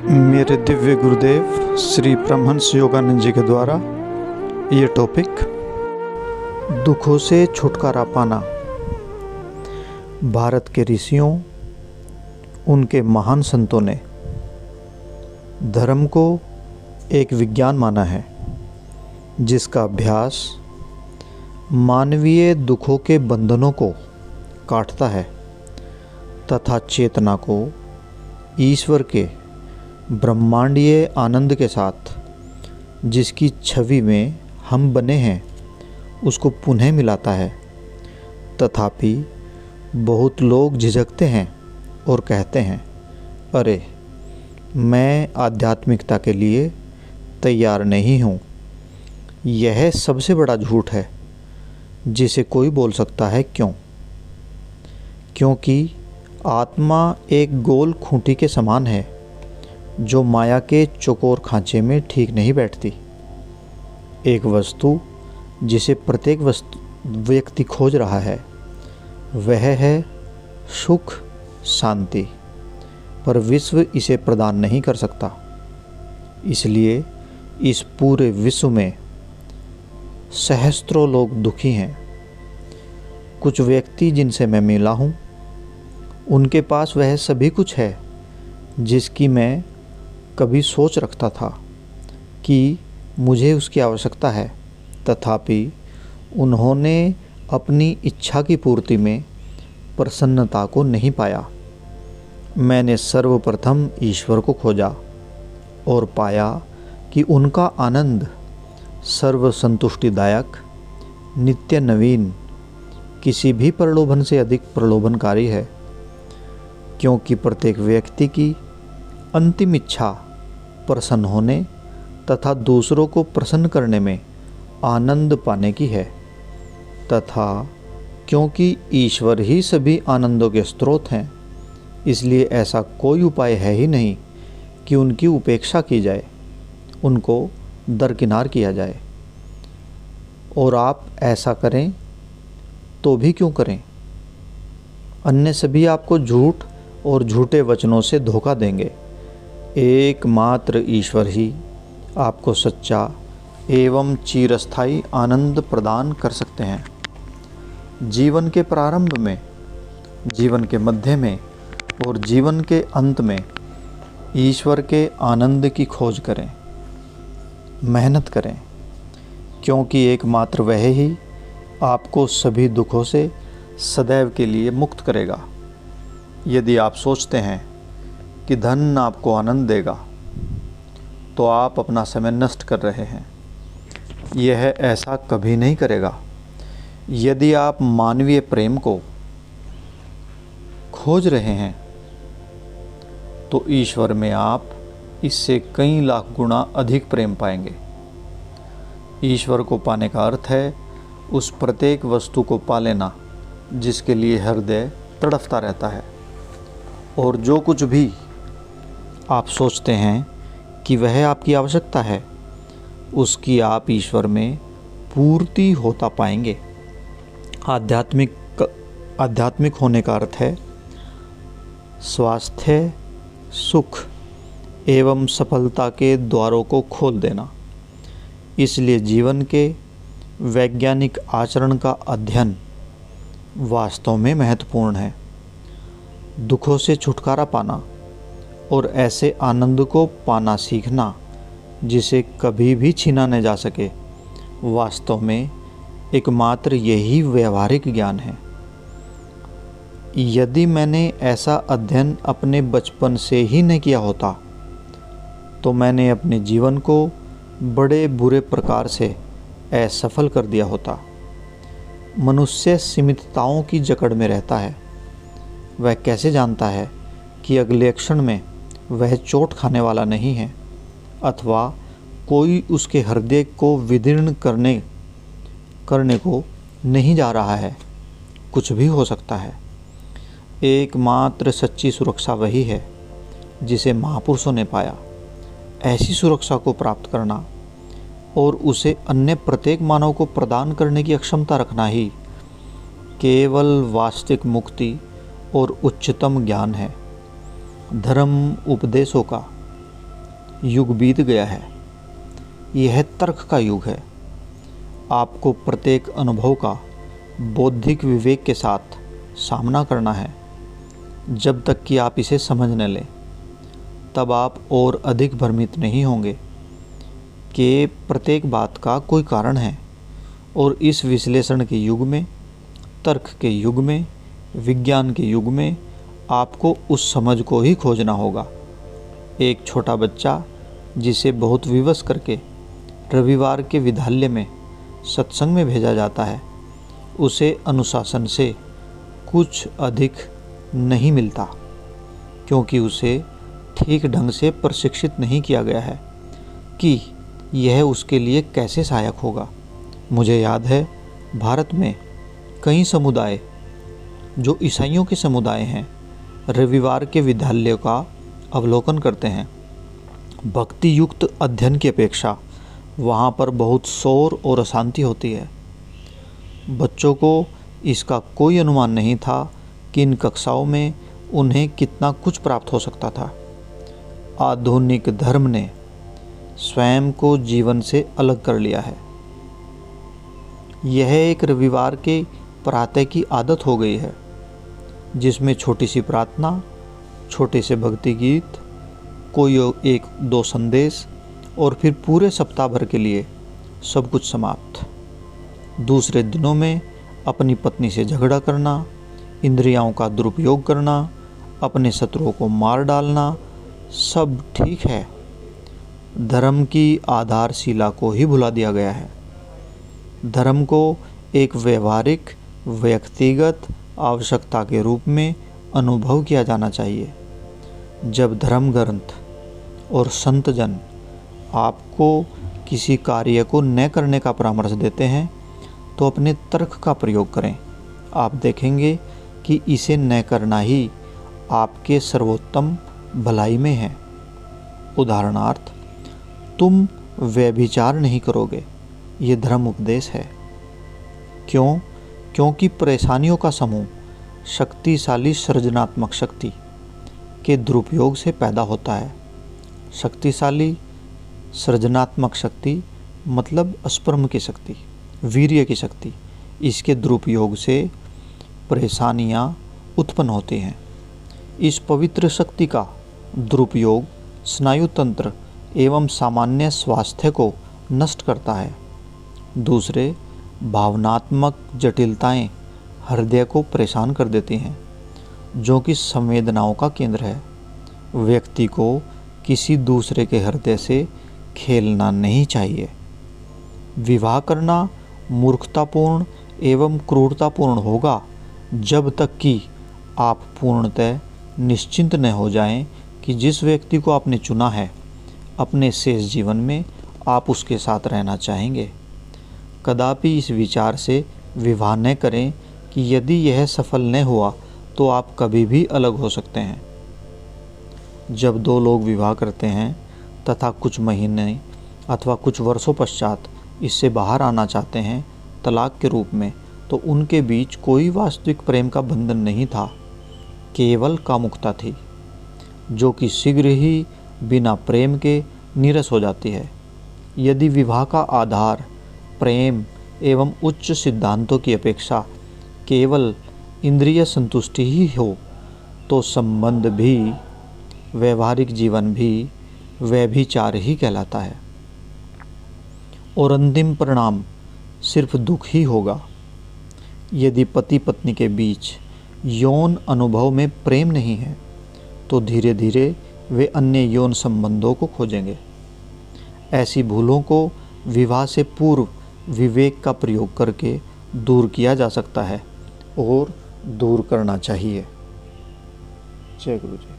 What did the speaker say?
मेरे दिव्य गुरुदेव श्री परमहंस योगानंद जी के द्वारा ये टॉपिक दुखों से छुटकारा पाना। भारत के ऋषियों, उनके महान संतों ने धर्म को एक विज्ञान माना है जिसका अभ्यास मानवीय दुखों के बंधनों को काटता है तथा चेतना को ईश्वर के ब्रह्मांडीय आनंद के साथ जिसकी छवि में हम बने हैं उसको पुनः मिलाता है। तथापि बहुत लोग झिझकते हैं और कहते हैं, अरे मैं आध्यात्मिकता के लिए तैयार नहीं हूँ। यह सबसे बड़ा झूठ है जिसे कोई बोल सकता है। क्योंकि आत्मा एक गोल खूंटी के समान है जो माया के चौकोर खांचे में ठीक नहीं बैठती। एक वस्तु जिसे प्रत्येक व्यक्ति खोज रहा है वह है सुख शांति, पर विश्व इसे प्रदान नहीं कर सकता। इसलिए इस पूरे विश्व में सहस्त्रों लोग दुखी हैं। कुछ व्यक्ति जिनसे मैं मिला हूँ उनके पास वह सभी कुछ है जिसकी मैं कभी सोच रखता था कि मुझे उसकी आवश्यकता है, तथापि उन्होंने अपनी इच्छा की पूर्ति में प्रसन्नता को नहीं पाया। मैंने सर्वप्रथम ईश्वर को खोजा और पाया कि उनका आनंद सर्व संतुष्टिदायक, नित्य नवीन, किसी भी प्रलोभन से अधिक प्रलोभनकारी है। क्योंकि प्रत्येक व्यक्ति की अंतिम इच्छा प्रसन्न होने तथा दूसरों को प्रसन्न करने में आनंद पाने की है, तथा क्योंकि ईश्वर ही सभी आनंदों के स्रोत हैं, इसलिए ऐसा कोई उपाय है ही नहीं कि उनकी उपेक्षा की जाए, उनको दरकिनार किया जाए। और आप ऐसा करें तो भी क्यों करें? अन्य सभी आपको झूठ और झूठे वचनों से धोखा देंगे। एकमात्र ईश्वर ही आपको सच्चा एवं चिरस्थायी आनंद प्रदान कर सकते हैं। जीवन के प्रारंभ में, जीवन के मध्य में और जीवन के अंत में ईश्वर के आनंद की खोज करें, मेहनत करें, क्योंकि एकमात्र वह ही आपको सभी दुखों से सदैव के लिए मुक्त करेगा। यदि आप सोचते हैं कि धन आपको आनंद देगा तो आप अपना समय नष्ट कर रहे हैं। यह ऐसा कभी नहीं करेगा। यदि आप मानवीय प्रेम को खोज रहे हैं तो ईश्वर में आप इससे कई लाख गुना अधिक प्रेम पाएंगे। ईश्वर को पाने का अर्थ है उस प्रत्येक वस्तु को पा लेना जिसके लिए हृदय तड़पता रहता है। और जो कुछ भी आप सोचते हैं कि वह आपकी आवश्यकता है, उसकी आप ईश्वर में पूर्ति होता पाएंगे। आध्यात्मिक होने का अर्थ है स्वास्थ्य, सुख एवं सफलता के द्वारों को खोल देना। इसलिए जीवन के वैज्ञानिक आचरण का अध्ययन वास्तव में महत्वपूर्ण है। दुखों से छुटकारा पाना और ऐसे आनंद को पाना सीखना जिसे कभी भी छीना न जा सके, वास्तव में एकमात्र यही व्यवहारिक ज्ञान है। यदि मैंने ऐसा अध्ययन अपने बचपन से ही न किया होता तो मैंने अपने जीवन को बड़े बुरे प्रकार से असफल कर दिया होता। मनुष्य सीमितताओं की जकड़ में रहता है। वह कैसे जानता है कि अगले क्षण में वह चोट खाने वाला नहीं है अथवा कोई उसके हृदय को विदीर्ण करने को नहीं जा रहा है? कुछ भी हो सकता है। एकमात्र सच्ची सुरक्षा वही है जिसे महापुरुषों ने पाया। ऐसी सुरक्षा को प्राप्त करना और उसे अन्य प्रत्येक मानव को प्रदान करने की अक्षमता रखना ही केवल वास्तविक मुक्ति और उच्चतम ज्ञान है। धर्म उपदेशों का युग बीत गया है। यह तर्क का युग है। आपको प्रत्येक अनुभव का बौद्धिक विवेक के साथ सामना करना है। जब तक कि आप इसे समझ न लें, तब आप और अधिक भ्रमित नहीं होंगे कि प्रत्येक बात का कोई कारण है। और इस विश्लेषण के युग में, तर्क के युग में, विज्ञान के युग में आपको उस समझ को ही खोजना होगा। एक छोटा बच्चा जिसे बहुत विवश करके रविवार के विद्यालय में सत्संग में भेजा जाता है, उसे अनुशासन से कुछ अधिक नहीं मिलता, क्योंकि उसे ठीक ढंग से प्रशिक्षित नहीं किया गया है कि यह उसके लिए कैसे सहायक होगा। मुझे याद है, भारत में कई समुदाय जो ईसाइयों के समुदाय हैं, रविवार के विद्यालयों का अवलोकन करते हैं। भक्ति युक्त अध्ययन की अपेक्षा वहाँ पर बहुत शोर और अशांति होती है। बच्चों को इसका कोई अनुमान नहीं था कि इन कक्षाओं में उन्हें कितना कुछ प्राप्त हो सकता था। आधुनिक धर्म ने स्वयं को जीवन से अलग कर लिया है। यह एक रविवार के प्रातः की आदत हो गई है, जिसमें छोटी सी प्रार्थना, छोटे से भक्ति गीत, कोई एक दो संदेश और फिर पूरे सप्ताह भर के लिए सब कुछ समाप्त। दूसरे दिनों में अपनी पत्नी से झगड़ा करना, इंद्रियों का दुरुपयोग करना, अपने शत्रुओं को मार डालना, सब ठीक है। धर्म की आधारशिला को ही भुला दिया गया है। धर्म को एक व्यवहारिक, व्यक्तिगत आवश्यकता के रूप में अनुभव किया जाना चाहिए। जब धर्म ग्रंथ और संत जन आपको किसी कार्य को न करने का परामर्श देते हैं, तो अपने तर्क का प्रयोग करें। आप देखेंगे कि इसे न करना ही आपके सर्वोत्तम भलाई में है। उदाहरणार्थ, तुम व्यभिचार नहीं करोगे, ये धर्म उपदेश है। क्यों? क्योंकि परेशानियों का समूह शक्तिशाली सृजनात्मक शक्ति के दुरुपयोग से पैदा होता है। शक्तिशाली सृजनात्मक शक्ति मतलब स्पर्म की शक्ति, वीर्य की शक्ति। इसके दुरुपयोग से परेशानियां उत्पन्न होती हैं। इस पवित्र शक्ति का दुरुपयोग स्नायु तंत्र एवं सामान्य स्वास्थ्य को नष्ट करता है। दूसरे, भावनात्मक जटिलताएं हृदय को परेशान कर देती हैं, जो कि संवेदनाओं का केंद्र है। व्यक्ति को किसी दूसरे के हृदय से खेलना नहीं चाहिए। विवाह करना मूर्खतापूर्ण एवं क्रूरतापूर्ण होगा जब तक कि आप पूर्णतः निश्चिंत न हो जाएं कि जिस व्यक्ति को आपने चुना है, अपने शेष जीवन में आप उसके साथ रहना चाहेंगे। कदापि इस विचार से विवाह न करें कि यदि यह सफल न हुआ तो आप कभी भी अलग हो सकते हैं। जब दो लोग विवाह करते हैं तथा कुछ महीने अथवा कुछ वर्षों पश्चात इससे बाहर आना चाहते हैं तलाक के रूप में, तो उनके बीच कोई वास्तविक प्रेम का बंधन नहीं था, केवल कामुकता थी, जो कि शीघ्र ही बिना प्रेम के नीरस हो जाती है। यदि विवाह का आधार प्रेम एवं उच्च सिद्धांतों की अपेक्षा केवल इंद्रिय संतुष्टि ही हो, तो संबंध भी, व्यवहारिक जीवन भी व्यभिचार ही कहलाता है और अंतिम परिणाम सिर्फ दुख ही होगा। यदि पति पत्नी के बीच यौन अनुभव में प्रेम नहीं है, तो धीरे धीरे वे अन्य यौन संबंधों को खोजेंगे। ऐसी भूलों को विवाह से पूर्व विवेक का प्रयोग करके दूर किया जा सकता है और दूर करना चाहिए। जय गुरु जी।